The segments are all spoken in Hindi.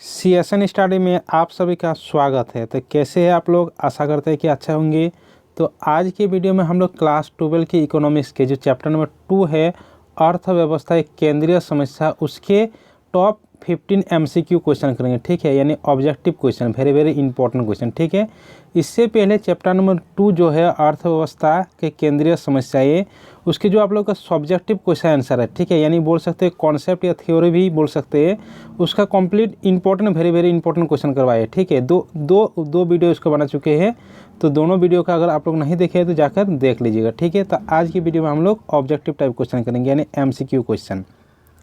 सीएसएन स्टडी में आप सभी का स्वागत है। तो कैसे हैं आप लोग? आशा करते हैं कि अच्छे होंगे। तो आज की वीडियो में हम लोग क्लास 12 की इकोनॉमिक्स के जो चैप्टर नंबर 2 है अर्थव्यवस्था एक केंद्रीय समस्या, उसके टॉप 15 एमसीक्यू क्वेश्चन करेंगे। ठीक है, यानी objective question, very important question. ठीक है, इससे पहले चैप्टर नंबर 2 जो है अर्थव्यवस्था के केंद्रीय समस्याएं, उसके जो आप लोग का सब्जेक्टिव क्वेश्चन आंसर है, ठीक है, यानी बोल सकते हैं कॉन्सेप्ट या थ्योरी भी बोल सकते हैं, उसका complete important very important question करवाए। ठीक है, दो वीडियो इसको बना चुके हैं, तो दोनों वीडियो का अगर आप लोग नहीं देखे तो जाकर देख लीजिएगा। ठीक है, तो आज की वीडियो में हम लोग ऑब्जेक्टिव टाइप क्वेश्चन करेंगे, यानी एमसीक्यू क्वेश्चन।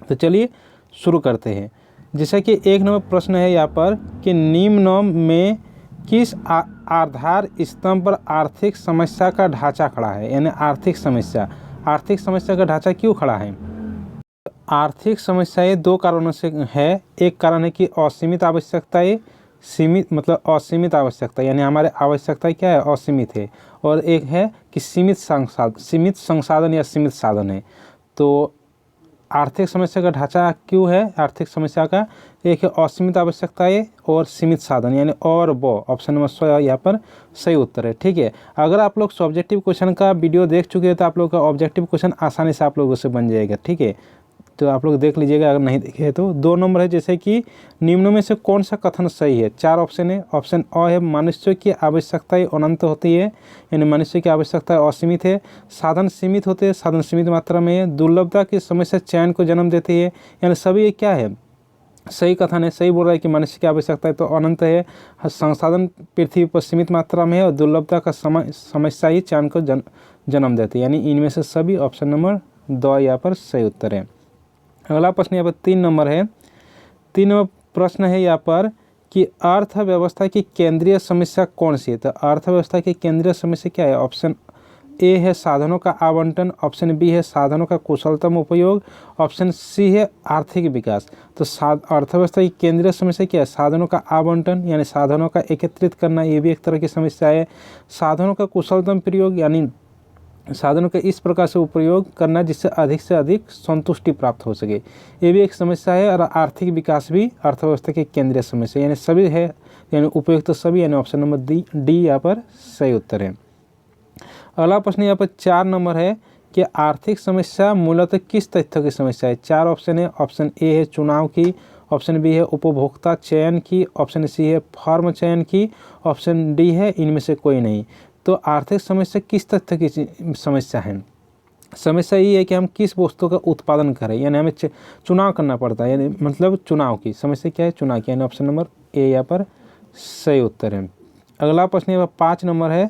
तो चलिए शुरू करते हैं। जैसा कि एक नंबर प्रश्न है यहाँ पर कि निम्न में किस आधार स्तंभ पर आर्थिक समस्या का ढांचा खड़ा है, यानी आर्थिक समस्या का ढांचा क्यों खड़ा है? आर्थिक समस्याएं दो कारणों से है। एक कारण है कि असीमित आवश्यकताएं, असीमित आवश्यकता, यानी हमारे आवश्यकता क्या है? असीमित है। और एक है कि सीमित संसाधन या सीमित साधन है। तो आर्थिक समस्या का ढांचा क्यों है? आर्थिक समस्या का एक है असीमित आवश्यकताएं और सीमित साधन, यानी और वो ऑप्शन नंबर 100 यहाँ पर सही उत्तर है। ठीक है, अगर आप लोग सब्जेक्टिव क्वेश्चन का वीडियो देख चुके हैं तो आप लोग का ऑब्जेक्टिव क्वेश्चन आसानी से आप लोगों से बन जाएगा। ठीक है, तो आप लोग देख लीजिएगा, अगर नहीं देखे तो। 2 नंबर है जैसे कि निम्न में से कौन सा कथन सही है? 4 ऑप्शन है। ऑप्शन अ है मनुष्य की आवश्यकताएं अनंत होती है, यानी मनुष्य की आवश्यकताएं असीमित है। साधन सीमित होते हैं, साधन सीमित मात्रा में है। दुर्लभता की समस्या चयन को जन्म देती है, यानी सभी ये क्या है? सही कथन है, सही बोल रहा है कि मनुष्य की आवश्यकता तो अनंत है, संसाधन पृथ्वी पर सीमित मात्रा में है और दुर्लभता का समस्या ही चयन को जन्म देती है, यानी इनमें से सभी ऑप्शन नंबर 2 यहाँ पर सही उत्तर है। अगला प्रश्न यहाँ पर 3 नंबर है। 3 नंबर प्रश्न है यहाँ पर कि अर्थव्यवस्था की केंद्रीय समस्या कौन सी है? तो अर्थव्यवस्था की केंद्रीय समस्या क्या है? ऑप्शन ए है साधनों का आवंटन, ऑप्शन बी है साधनों का कुशलतम उपयोग, ऑप्शन सी है आर्थिक विकास। तो अर्थव्यवस्था की केंद्रीय समस्या क्या है? साधनों का आवंटन, यानी साधनों का एकत्रित करना, ये भी एक तरह की समस्या है। साधनों का कुशलतम प्रयोग, यानी साधनों का इस प्रकार से उपयोग करना जिससे से अधिक संतुष्टि प्राप्त हो सके, ये भी एक समस्या है। और आर्थिक विकास भी अर्थव्यवस्था की केंद्रीय समस्या, यानी सभी है, यानी उपयुक्त सभी, यानी ऑप्शन नंबर डी यहाँ पर सही उत्तर है। अगला प्रश्न यहाँ पर 4 नंबर है कि आर्थिक समस्या मूलतः किस तथ्य की समस्या है? 4 ऑप्शन है। ऑप्शन ए है चुनाव की, ऑप्शन बी है उपभोक्ता चयन की, ऑप्शन सी है फर्म चयन की, ऑप्शन डी है इनमें से कोई नहीं। तो आर्थिक समस्या किस तथ्य की समस्या है? समस्या ये है कि हम किस वस्तु का उत्पादन करें, यानी हमें चुनाव करना पड़ता है, यानी मतलब चुनाव की समस्या क्या है? चुनाव की, यानी ऑप्शन नंबर ए यहाँ पर सही उत्तर है। अगला प्रश्न यहाँ पर 5 नंबर है।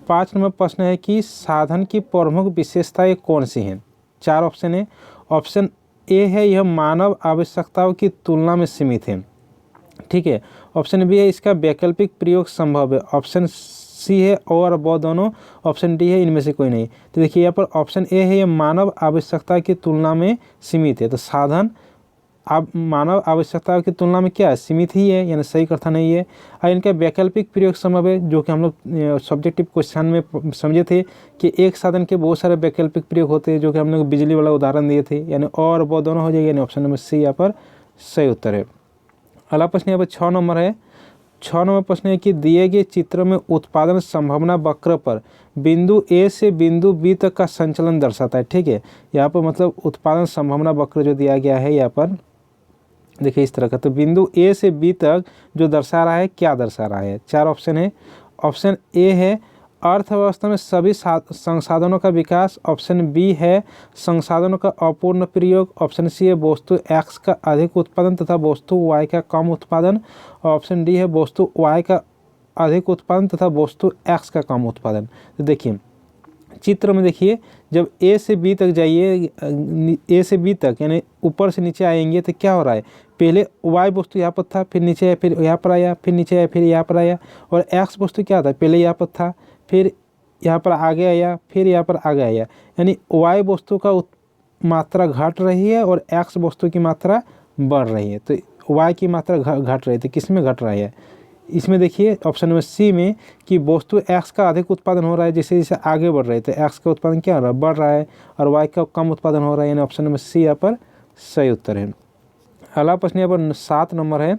5 नंबर प्रश्न है कि साधन की प्रमुख विशेषताएं कौन सी हैं? 4 ऑप्शन है। ऑप्शन ए है यह मानव आवश्यकताओं की तुलना में सीमित है। ठीक है, ऑप्शन बी है इसका वैकल्पिक प्रयोग संभव है, ऑप्शन सी है और वो दोनों, ऑप्शन डी है इनमें से कोई नहीं। तो देखिए यहाँ पर ऑप्शन ए है यह मानव आवश्यकता की तुलना में सीमित है। तो साधन अब मानव आवश्यकताओं की तुलना में क्या है? सीमित ही है, यानी सही कथन नहीं है। और इनका वैकल्पिक प्रयोग संभव है, जो कि हम लोग सब्जेक्टिव क्वेश्चन में समझे थे कि एक साधन के बहुत सारे वैकल्पिक प्रयोग होते हैं, जो कि हम लोग बिजली वाला उदाहरण दिए थे, यानी और वो दोनों हो जाएगा, यानी ऑप्शन नंबर सी यहाँ पर सही उत्तर है। अगला प्रश्न यहाँ पर 6 नंबर है। 6 नंबर प्रश्न है कि दिए गए चित्र में उत्पादन संभावना वक्र पर बिंदु ए से बिंदु बी तक का संचलन दर्शाता है। ठीक है, यहाँ पर मतलब उत्पादन संभावना वक्र जो दिया गया है यहाँ पर देखिए इस तरह का। तो बिंदु ए से बी तक जो दर्शा रहा है, क्या दर्शा रहा है? 4 ऑप्शन है। ऑप्शन ए है अर्थव्यवस्था में सभी संसाधनों का विकास, ऑप्शन बी है संसाधनों का अपूर्ण प्रयोग, ऑप्शन सी है वस्तु एक्स का अधिक उत्पादन तथा वस्तु वाई का कम उत्पादन, ऑप्शन डी है वस्तु वाई का अधिक उत्पादन तथा वस्तु एक्स का कम उत्पादन। तो देखिए चित्र में देखिए, जब ए से बी तक जाइए, ए से बी तक यानी ऊपर से नीचे आएंगे तो क्या हो रहा है? पहले वाई वस्तु यहाँ पर था, फिर नीचे आया, फिर यहाँ पर आया, फिर नीचे आया, फिर यहाँ पर आया। और एक्स वस्तु क्या था? पहले यहाँ पर था, फिर यहाँ पर आगे आया, फिर यहाँ पर आगे आया, यानी वाई वस्तु का मात्रा घट रही है और एक्स वस्तु की मात्रा बढ़ रही है। तो वाई की मात्रा घट रही है, तो किस में घट रही है? इसमें देखिए ऑप्शन नंबर सी में कि वस्तु एक्स का अधिक उत्पादन हो रहा है, जैसे जैसे आगे बढ़ रहे हैं तो एक्स का उत्पादन क्या हो रहा है? बढ़ रहा है, और वाई का कम उत्पादन हो रहा है, यानी ऑप्शन नंबर सी यहाँ पर सही उत्तर है। अगला प्रश्न यहाँ पर 7 नंबर है।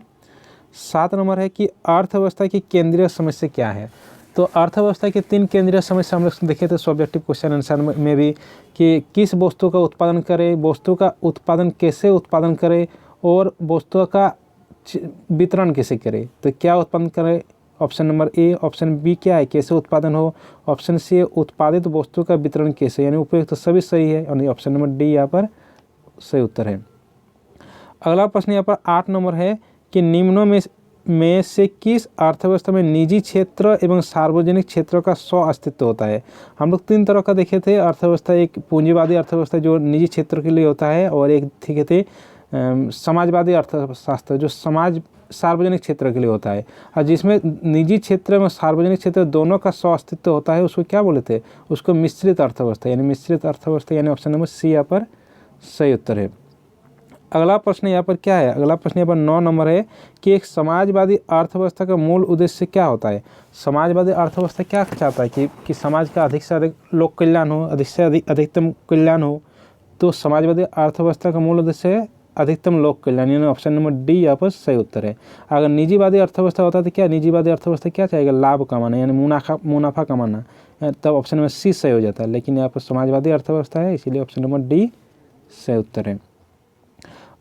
7 नंबर है कि अर्थव्यवस्था की केंद्रीय समस्या क्या है। तो अर्थव्यवस्था की 3 केंद्रीय समस्या हम लोग देखे थे सब्जेक्टिव क्वेश्चन आंसर में भी, कि किस वस्तु का उत्पादन करें, वस्तु का उत्पादन कैसे उत्पादन करें, और वस्तुओं का वितरण कैसे करें। तो क्या उत्पादन करें, option number A. Option B क्या है, कैसे उत्पादन हो। ऑप्शन सी उत्पादित वस्तु का वितरण कैसे, यानी उपयुक्त तो सभी सही है, और ऑप्शन नंबर डी यहाँ पर सही उत्तर है। अगला प्रश्न यहाँ पर 8 नंबर है कि निम्नों में से किस अर्थव्यवस्था में निजी क्षेत्र एवं सार्वजनिक क्षेत्रों का स्व अस्तित्व होता है। हम लोग 3 तरह का देखे थे अर्थव्यवस्था, एक पूंजीवादी अर्थव्यवस्था जो निजी क्षेत्र के लिए होता है, और एक ठीक थे समाजवादी अर्थशास्त्र जो सार्वजनिक क्षेत्र के लिए होता है। और जिसमें निजी क्षेत्र एवं सार्वजनिक क्षेत्र दोनों का स्व अस्तित्व होता है, उसको क्या बोले थे, उसको मिश्रित अर्थव्यवस्था, यानी मिश्रित अर्थव्यवस्था, यानी ऑप्शन नंबर सी यहाँ पर सही उत्तर है। अगला प्रश्न यहाँ पर क्या है, अगला प्रश्न यहाँ पर 9 नंबर है कि एक समाजवादी अर्थव्यवस्था का मूल उद्देश्य क्या होता है। समाजवादी अर्थव्यवस्था क्या चाहता है कि समाज का अधिक से अधिक लोक कल्याण हो, अधिक से अधिकतम कल्याण हो। तो समाजवादी अर्थव्यवस्था का मूल उद्देश्य है अधिकतम लोक कल्याण, यानी ऑप्शन नंबर डी यहाँ पर सही उत्तर है। अगर निजीवादी अर्थव्यवस्था होता है तो क्या निजीवादी अर्थव्यवस्था क्या चाहेगा, लाभ कमाना, यानी मुनाफा कमाना, तब ऑप्शन नंबर सी सही हो जाता है। लेकिन यहाँ पर समाजवादी अर्थव्यवस्था है, इसीलिए ऑप्शन नंबर डी सही उत्तर है।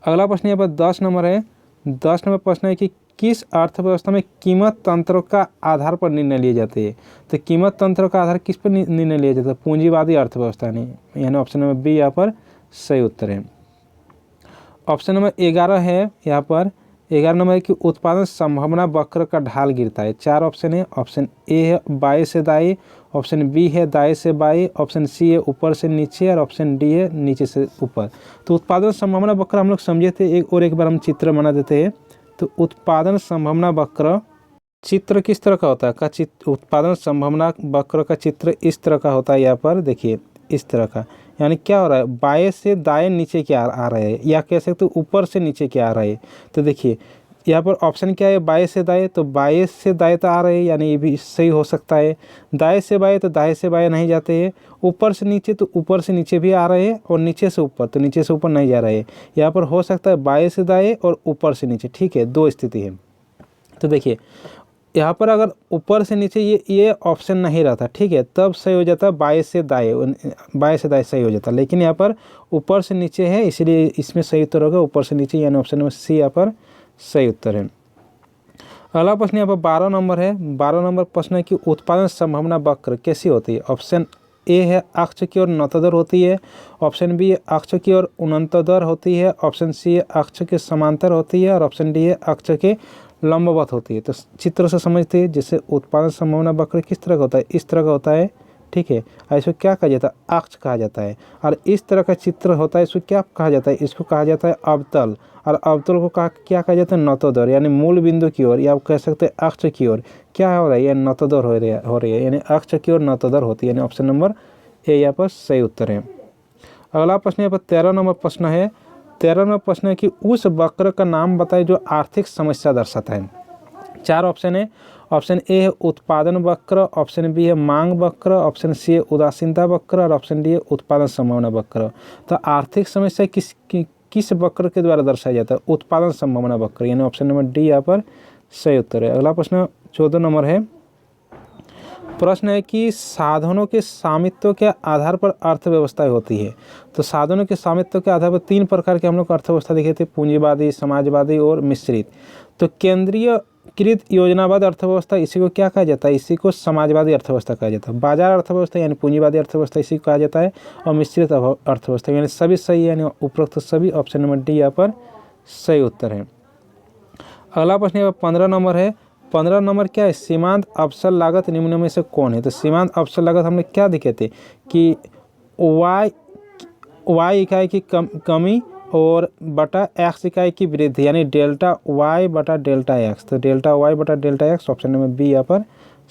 अगला प्रश्न यहाँ पर 10 नंबर है। 10 नंबर प्रश्न है कि किस अर्थव्यवस्था में कीमत तंत्रों का आधार पर निर्णय लिए जाते हैं। तो कीमत तंत्रों का आधार किस पर निर्णय लिया जाता है, पूंजीवादी अर्थव्यवस्था नहीं, यानी ऑप्शन नंबर बी यहाँ पर सही उत्तर है। ऑप्शन नंबर 11 है, यहाँ पर 11 नंबर है कि उत्पादन संभावना वक्र का ढाल गिरता है। 4 ऑप्शन है। ऑप्शन ए है बाएं से दाएं, ऑप्शन बी है दाएं से बाएं, ऑप्शन सी है ऊपर से नीचे, और ऑप्शन डी है नीचे से ऊपर। तो उत्पादन संभावना वक्र हम लोग समझे थे, एक बार हम चित्र बना देते हैं। तो उत्पादन संभावना वक्र चित्र किस तरह का होता है, उत्पादन संभावना वक्र का चित्र इस तरह का होता है। यहाँ पर देखिए इस तरह का, यानी क्या हो रहा है, बाएं से दाएं नीचे क्या आ रहा है, या कह सकते हो ऊपर से नीचे क्या आ रहा है। तो देखिए यहाँ पर ऑप्शन क्या है, बाएं से दाएं, तो बाएं से दाएं तो आ रहे हैं, यानी ये भी सही हो सकता है। दाएं से बाएं, तो दाएं से बाएं नहीं जाते हैं। ऊपर से नीचे, तो ऊपर से नीचे भी आ रहे हैं, और नीचे से ऊपर, तो नीचे से ऊपर नहीं जा रहे हैं। यहाँ पर हो सकता है बाएं से दाएं और ऊपर से नीचे, ठीक है, 2 स्थिति है। तो देखिए यहाँ पर अगर ऊपर से नीचे ये ऑप्शन नहीं रहता, ठीक है, तब सही हो जाता बाएं से दाएं सही हो जाता। लेकिन यहाँ पर ऊपर से नीचे है, इसलिए इसमें सही उत्तर होगा ऊपर से नीचे, यानी ऑप्शन नंबर सी यहाँ पर सही उत्तर है। अगला प्रश्न यहाँ पर 12 नंबर है। 12 नंबर प्रश्न है कि उत्पादन संभावना वक्र कैसी होती है। ऑप्शन ए है अक्ष की ओर नतदर होती है, ऑप्शन बी है अक्ष की ओर उन्नतदर होती है, ऑप्शन सी है अक्ष के समांतर होती है, और ऑप्शन डी है अक्ष के लंबवत होती है। तो चित्र से समझते हैं, जैसे उत्पादन संभावना वक्र किस तरह का होता है, इस तरह का होता है, ठीक है। इसको क्या कहा जाता है, अक्ष कहा जाता है। और इस तरह का चित्र होता है, इसको क्या कहा जाता है, इसको कहा जाता है अवतल, और अवतल को क्या कहा जाता है, नतोदर, यानी मूल बिंदु की ओर, या आप कह सकते हैं अक्ष की ओर क्या हो रहा है, यह नतोदर हो रही है, यानी अक्ष की ओर नतोदर होती है, यानी ऑप्शन नंबर ए यहाँ पर सही उत्तर है। अगला प्रश्न यहाँ पर 13 नंबर प्रश्न है। 13 नंबर प्रश्न है कि उस वक्र का नाम बताए जो आर्थिक समस्या दर्शाता है। 4 ऑप्शन है। ऑप्शन ए है उत्पादन वक्र, ऑप्शन बी है मांग वक्र, ऑप्शन सी है उदासीनता वक्र, और ऑप्शन डी है उत्पादन संभावना वक्र। तो आर्थिक समस्या किस वक्र के द्वारा दर्शाया जाता है, उत्पादन संभावना वक्र, यानी ऑप्शन नंबर डी यहाँ पर सही उत्तर है। अगला प्रश्न 14 नंबर है। प्रश्न है कि साधनों के स्वामित्व के आधार पर अर्थव्यवस्था होती है। तो साधनों के स्वामित्व के आधार पर 3 प्रकार के हम लोग अर्थव्यवस्था देखे थे, पूंजीवादी, समाजवादी और मिश्रित। तो केंद्रीयकृत योजनाबद्ध अर्थव्यवस्था, इसी को क्या कहा जाता है, इसी को समाजवादी अर्थव्यवस्था कहा जाता है। बाजार अर्थव्यवस्था यानी पूंजीवादी अर्थव्यवस्था इसी को कहा जाता है, और मिश्रित अर्थव्यवस्था यानी सभी सही है, यानी उपरोक्त सभी, ऑप्शन नंबर डी यहाँ पर सही उत्तर है। अगला प्रश्न यहाँ पर 15 नंबर है। 15 नंबर क्या है, सीमांत अवसर लागत निम्नों में से कौन है। तो सीमांत अवसर लागत हमने क्या दिखे थे कि वाई इकाई की कमी और बटा एक्स इकाई की वृद्धि, यानी डेल्टा वाई बटा डेल्टा एक्स। तो डेल्टा वाई बटा delta X, option number B यहाँ पर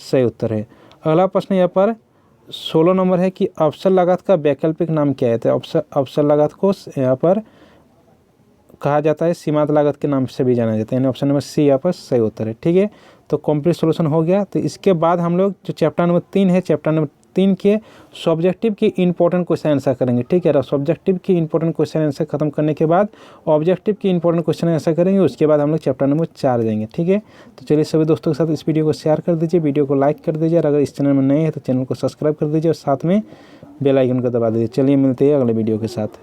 सही उत्तर है। अगला प्रश्न यहाँ पर 16 नंबर है कि अवसर लागत का वैकल्पिक नाम क्या है। तो अवसर लागत को यहाँ पर कहा जाता है सीमांत लागत के नाम से भी जाना जाता है, यानी ऑप्शन नंबर सी यहाँ पर सही उत्तर है। ठीक है, तो कंप्लीट सॉल्यूशन हो गया। तो इसके बाद हम लोग जो चैप्टर नंबर 3 है, चैप्टर नंबर 3 के सब्जेक्टिव की इंपॉर्टेंट क्वेश्चन आंसर करेंगे, ठीक है। सब्जेक्टिव की इंपॉर्टेंट क्वेश्चन आंसर खत्म करने के बाद ऑब्जेक्टिव की इंपॉर्टेंट क्वेश्चन आंसर करेंगे, उसके बाद हम लोग चैप्टर नंबर 4 जाएंगे, ठीक है। तो चलिए सभी दोस्तों के साथ इस वीडियो को शेयर कर दीजिए, वीडियो को लाइक कर दीजिए, और अगर इस चैनल में नए हैं तो चैनल को सब्सक्राइब कर दीजिए और साथ में बेल आइकन को दबा दीजिए। चलिए मिलते हैं अगले वीडियो के साथ।